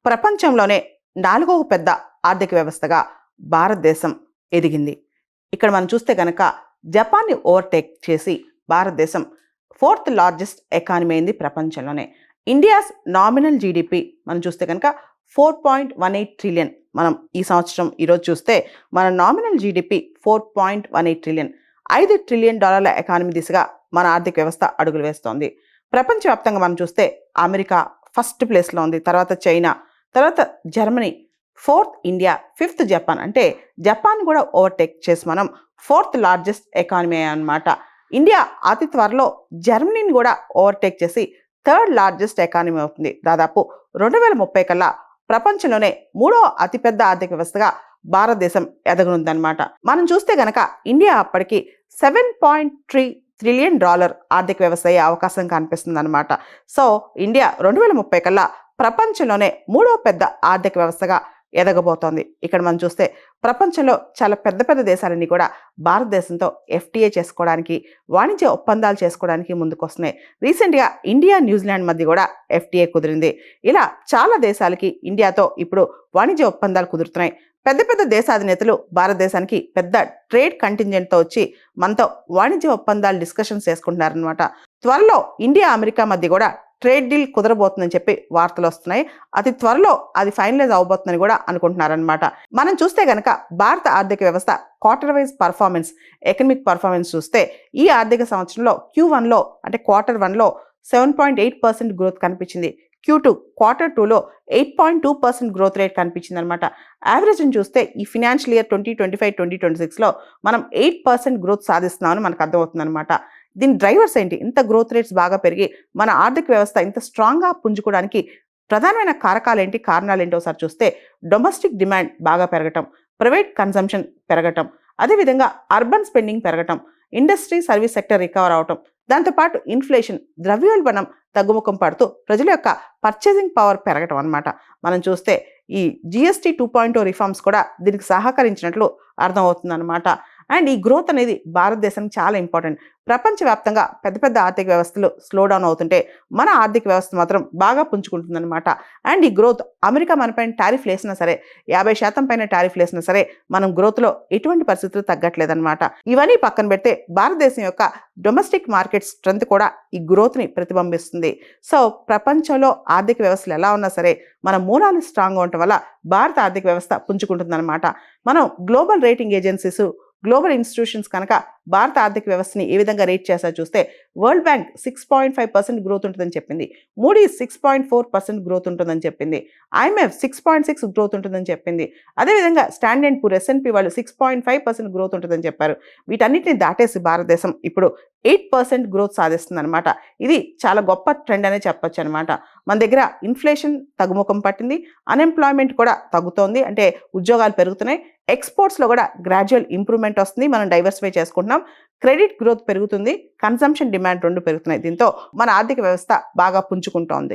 ప్రపంచంలోనే 4వ పెద్ద ఆర్థిక వ్యవస్థగా భారతదేశం ఎదిగింది. ఇక్కడ మనం చూస్తే గనక జపాన్‌ని ఓవర్‌టేక్ చేసి భారతదేశం 4థ్ లార్జెస్ట్ ఎకానమీ అయింది ప్రపంచంలోనే. ఇండియాస్ నామినల్ జీడీపీ మనం చూస్తే గనక 4.18 ట్రిలియన్. మనం ఈ సంవత్సరం ఈరోజు చూస్తే మన nominal GDP 4.18 trillion. $5 trillion economy దిశగా మన ఆర్థిక వ్యవస్థ అడుగులు వేస్తోంది. ప్రపంచవ్యాప్తంగా మనం చూస్తే అమెరికా ఫస్ట్ ప్లేస్‌లో ఉంది. తర్వాత చైనా, తర్వాత జర్మనీ, 4థ్ ఇండియా, 5థ్ జపాన్. అంటే జపాన్ కూడా ఓవర్‌టేక్ చేసి మనం 4థ్ లార్జెస్ట్ ఎకానమీ అన్నమాట. ఇండియా అతి త్వరలో జర్మనీని కూడా ఓవర్‌టేక్ చేసి 3rd లార్జెస్ట్ ఎకానమీ అవుతుంది. దాదాపు 2030 కల్లా ప్రపంచంలోనే 3వ అతిపెద్ద ఆర్థిక వ్యవస్థగా భారతదేశం ఎదగనుందన్నమాట. మనం చూస్తే గనక ఇండియా అప్పటికి $7.3 ట్రిలియన్ ఆర్థిక వ్యవస్థ అయ్యే అవకాశం కనిపిస్తుందన్నమాట. సో ఇండియా 2030 కల్లా ప్రపంచంలోనే 3వ పెద్ద ఆర్థిక వ్యవస్థగా ఎదగబోతోంది. ఇక్కడ మనం చూస్తే ప్రపంచంలో చాలా పెద్ద పెద్ద దేశాలన్నీ కూడా భారతదేశంతో ఎఫ్టీఏ చేసుకోవడానికి, వాణిజ్య ఒప్పందాలు చేసుకోవడానికి ముందుకొస్తున్నాయి. రీసెంట్గా ఇండియా, న్యూజిలాండ్ మధ్య కూడా ఎఫ్టీఏ కుదిరింది. ఇలా చాలా దేశాలకి ఇండియాతో ఇప్పుడు వాణిజ్య ఒప్పందాలు కుదురుతున్నాయి. పెద్ద పెద్ద దేశాధినేతలు భారతదేశానికి పెద్ద ట్రేడ్ కంటింజెంట్తో వచ్చి మనతో వాణిజ్య ఒప్పందాలు డిస్కషన్స్ చేసుకుంటున్నారనమాట. త్వరలో ఇండియా, అమెరికా మధ్య కూడా ట్రేడ్ డీల్ కుదరబోతుందని చెప్పి వార్తలు వస్తున్నాయి. అతి త్వరలో అది ఫైనలైజ్ అవబోతుందని కూడా అనుకుంటున్నారనమాట. మనం చూస్తే గనక భారత ఆర్థిక వ్యవస్థ quarter wise performance, economic performance చూస్తే ఈ ఆర్థిక సంవత్సరంలో Q1లో అంటే Q1లో 7.8% గ్రోత్ కనిపించింది. Q2 Q2లో 8.2% గ్రోత్ రేట్ కనిపించింది అనమాట. యావరేజ్ని చూస్తే ఈ ఫినాన్షియల్ ఇయర్ 2025-2026లో మనం 8% గ్రోత్ సాధిస్తున్నామని మనకు అర్థమవుతుంది అనమాట. దీని డ్రైవర్స్ ఏంటి? ఇంత గ్రోత్ రేట్స్ బాగా పెరిగి మన ఆర్థిక వ్యవస్థ ఇంత స్ట్రాంగ్గా పుంజుకోవడానికి ప్రధానమైన కారకాలు ఏంటి, కారణాలు ఏంటి ఒకసారి చూస్తే డొమెస్టిక్ డిమాండ్ బాగా పెరగటం, ప్రైవేట్ కన్సంప్షన్ పెరగటం, అదేవిధంగా అర్బన్ స్పెండింగ్ పెరగటం, ఇండస్ట్రీ సర్వీస్ సెక్టర్ రికవర్ అవటం, దాంతోపాటు ఇన్ఫ్లేషన్, ద్రవ్యోల్బణం తగ్గుముఖం పడుతూ ప్రజల యొక్క పర్చేసింగ్ పవర్ పెరగటం అనమాట. మనం చూస్తే ఈ GST 2.0 రిఫార్మ్స్ కూడా దీనికి సహకరించినట్లు అర్థమవుతుందన్నమాట. అండ్ ఈ గ్రోత్ అనేది భారతదేశానికి చాలా ఇంపార్టెంట్. ప్రపంచవ్యాప్తంగా పెద్ద పెద్ద ఆర్థిక వ్యవస్థలు స్లో డౌన్ అవుతుంటే మన ఆర్థిక వ్యవస్థ మాత్రం బాగా పుంజుకుంటుందన్నమాట. అండ్ ఈ గ్రోత్ అమెరికా మనపైన టారిఫ్ వేసినా సరే, 50% పైన టారిఫ్ వేసినా సరే మనం గ్రోత్లో ఎటువంటి పరిస్థితులు తగ్గట్లేదన్నమాట. ఇవన్నీ పక్కన పెడితే భారతదేశం యొక్క డొమెస్టిక్ మార్కెట్ స్ట్రెంత్ కూడా ఈ గ్రోత్ని ప్రతిబింబిస్తుంది. సో ప్రపంచంలో ఆర్థిక వ్యవస్థలు ఎలా ఉన్నా సరే మన మూలాలు స్ట్రాంగ్గా ఉండటం వల్ల భారత ఆర్థిక వ్యవస్థ పుంజుకుంటుందన్నమాట. మనం global rating agencies, global institutions కనుక భారత ఆర్థిక వ్యవస్థని ఏ విధంగా రేట్ చేస్తా చూస్తే వరల్డ్ బ్యాంక్ 6.5% గ్రోత్ ఉంటుందని చెప్పింది, మూడీస్ 6.4% గ్రోత్ ఉంటుందని చెప్పింది, IMF 6.6 గ్రోత్ ఉంటుందని చెప్పింది, అదేవిధంగా స్టాండర్డ్ పూర్ S&P వాళ్ళు 6.5% గ్రోత్ ఉంటుందని చెప్పారు. వీటన్నిటిని దాటేసి భారతదేశం ఇప్పుడు 8% గ్రోత్ సాధిస్తుంది అనమాట. ఇది చాలా గొప్ప ట్రెండ్ అనే చెప్పొచ్చు అనమాట. మన దగ్గర ఇన్ఫ్లేషన్ తగ్గుముఖం పట్టింది, అన్ఎంప్లాయ్మెంట్ కూడా తగ్గుతోంది, అంటే ఉద్యోగాలు పెరుగుతున్నాయి, ఎక్స్పోర్ట్స్లో కూడా గ్రాడ్యువల్ ఇంప్రూవ్మెంట్ వస్తుంది, మనం డైవర్సిఫై చేసుకుంటున్నాం, క్రెడిట్ గ్రోత్ పెరుగుతుంది, కన్సంప్షన్ డిమాండ్ 2 పెరుగుతున్నాయి. దీంతో మన ఆర్థిక వ్యవస్థ బాగా పుంజుకుంటోంది.